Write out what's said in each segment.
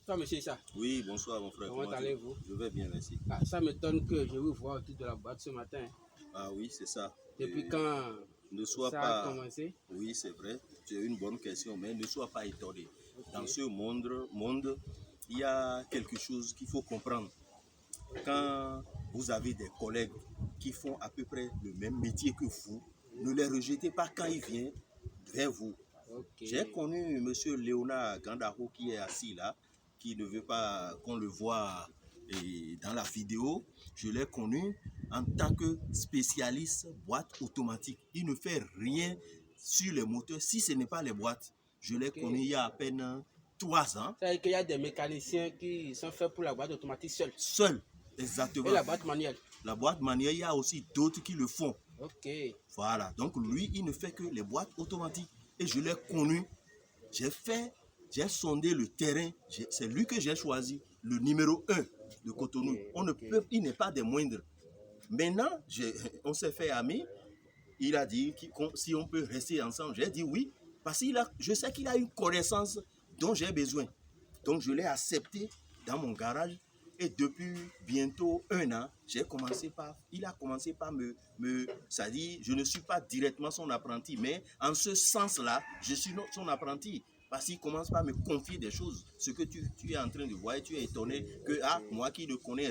Bonsoir, monsieur Issa. Oui, bonsoir mon frère. Comment allez-vous? Je vais bien, merci. Ah, ça m'étonne que je vous vois autour de la boîte ce matin. Ah oui, c'est ça. Depuis quand Ne sois ça a pas... commencé? Oui, c'est vrai. C'est une bonne question, mais ne sois pas étonné. Ok. Dans ce monde, il y a quelque chose qu'il faut comprendre. Quand vous avez des collègues qui font à peu près le même métier que vous, ne les rejetez pas quand ils viennent vers vous. Ok. J'ai connu M. Léonard Gandaro qui est assis là, qui ne veut pas qu'on le voie dans la vidéo. Je l'ai connu en tant que spécialiste boîte automatique. Il ne fait rien sur les moteurs si ce n'est pas les boîtes. Je l'ai connu il y a à peine 3 ans. Ça veut dire qu'il y a des mécaniciens qui sont faits pour la boîte automatique seule. Seul, exactement. Et la boîte manuelle. La boîte manuelle, il y a aussi d'autres qui le font. Ok. Voilà, donc lui, il ne fait que les boîtes automatiques. Et je l'ai connu. J'ai sondé le terrain. C'est lui que j'ai choisi, le numéro 1 de Cotonou. Il n'est pas des moindres. Maintenant, on s'est fait amis. Il a dit si on peut rester ensemble. J'ai dit oui, parce que je sais qu'il a une connaissance dont j'ai besoin. Donc je l'ai accepté dans mon garage. Et depuis bientôt 1 an, il a commencé par ça dit, je ne suis pas directement son apprenti, mais en ce sens-là, je suis son apprenti. Parce qu'il commence par me confier des choses. Ce que tu es en train de voir, et tu es étonné que moi qui ne connais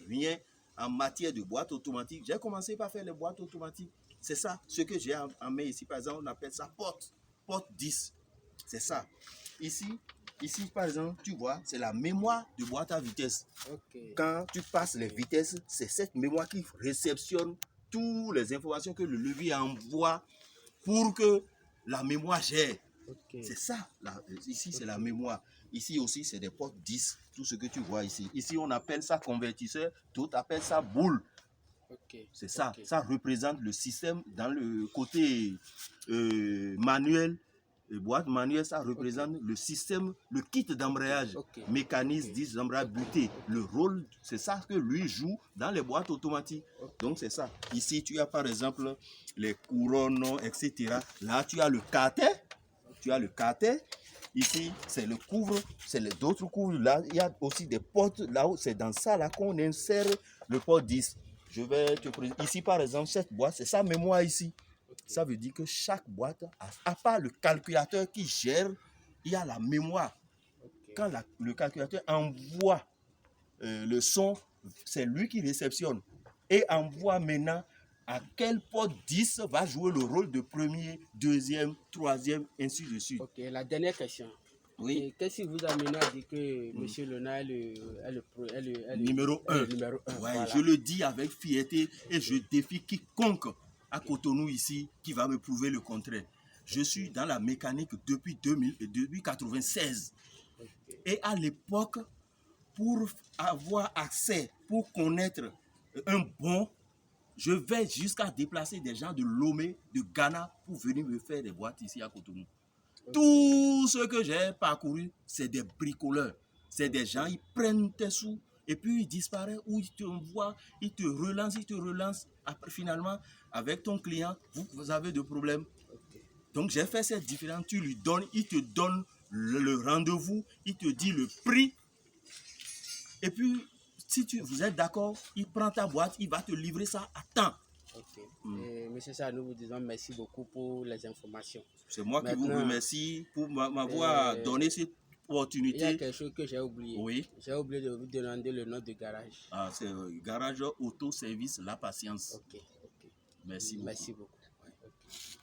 rien en matière de boîte automatique, j'ai commencé par faire les boîtes automatiques. C'est ça, ce que j'ai en main ici, par exemple, on appelle ça porte 10. C'est ça. Ici, par exemple, tu vois, c'est la mémoire de boîte à vitesse. Okay. Quand tu passes les vitesses, c'est cette mémoire qui réceptionne toutes les informations que le levier envoie pour que la mémoire gère. Okay. C'est ça. Ici, c'est la mémoire. Ici aussi, c'est des portes 10. Tout ce que tu vois ici. Ici, on appelle ça convertisseur. D'autres appellent ça boule. Okay. C'est ça. Okay. Ça représente le système dans le côté manuel. Boîte manuelle, ça représente le système, le kit d'embrayage, mécanisme, disque d'embrayage buté. Le rôle, c'est ça que lui joue dans les boîtes automatiques. Donc c'est ça. Ici, tu as par exemple les couronnes, etc. Là, tu as le carter. Tu as le carter. Ici, c'est le couvre, c'est les autres couvres. Là, il y a aussi des portes. Là, c'est dans ça là qu'on insère le port 10. Je vais te présenter. Ici, par exemple, cette boîte, c'est sa mémoire ici. Ça veut dire que chaque boîte, à part le calculateur qui gère, il y a la mémoire. Quand le calculateur envoie le son, c'est lui qui réceptionne. Et envoie maintenant à quel port 10 va jouer le rôle de premier, deuxième, troisième, ainsi de suite. Ok, la dernière question. Oui. Qu'est-ce qui vous a amené à dire que M. Léonard est le numéro 1. Numéro 1 ouais, voilà. Je le dis avec fierté et je défie quiconque à Cotonou ici qui va me prouver le contraire. Je suis dans la mécanique depuis 1996. Et à l'époque, pour avoir accès, pour connaître un bon, je vais jusqu'à déplacer des gens de Lomé, de Ghana, pour venir me faire des boîtes ici à Cotonou. Tout ce que j'ai parcouru, c'est des bricoleurs. C'est des gens, ils prennent tes sous et puis ils disparaissent ou ils te envoient, ils te relancent. Après, finalement, avec ton client, vous avez des problèmes. Donc, j'ai fait cette différence. Tu lui donnes, il te donne le rendez-vous, il te dit le prix. Et puis, si vous êtes d'accord, il prend ta boîte, il va te livrer ça à temps. Ok. Monsieur Sarr, nous vous disons merci beaucoup pour les informations. C'est moi qui vous remercie pour m'avoir donné cette opportunité. Il y a quelque chose que j'ai oublié. Oui. J'ai oublié de vous demander le nom de garage. Ah, c'est Garage Auto Service La Patience. Ok. Merci beaucoup. Merci beaucoup. Ouais. Okay.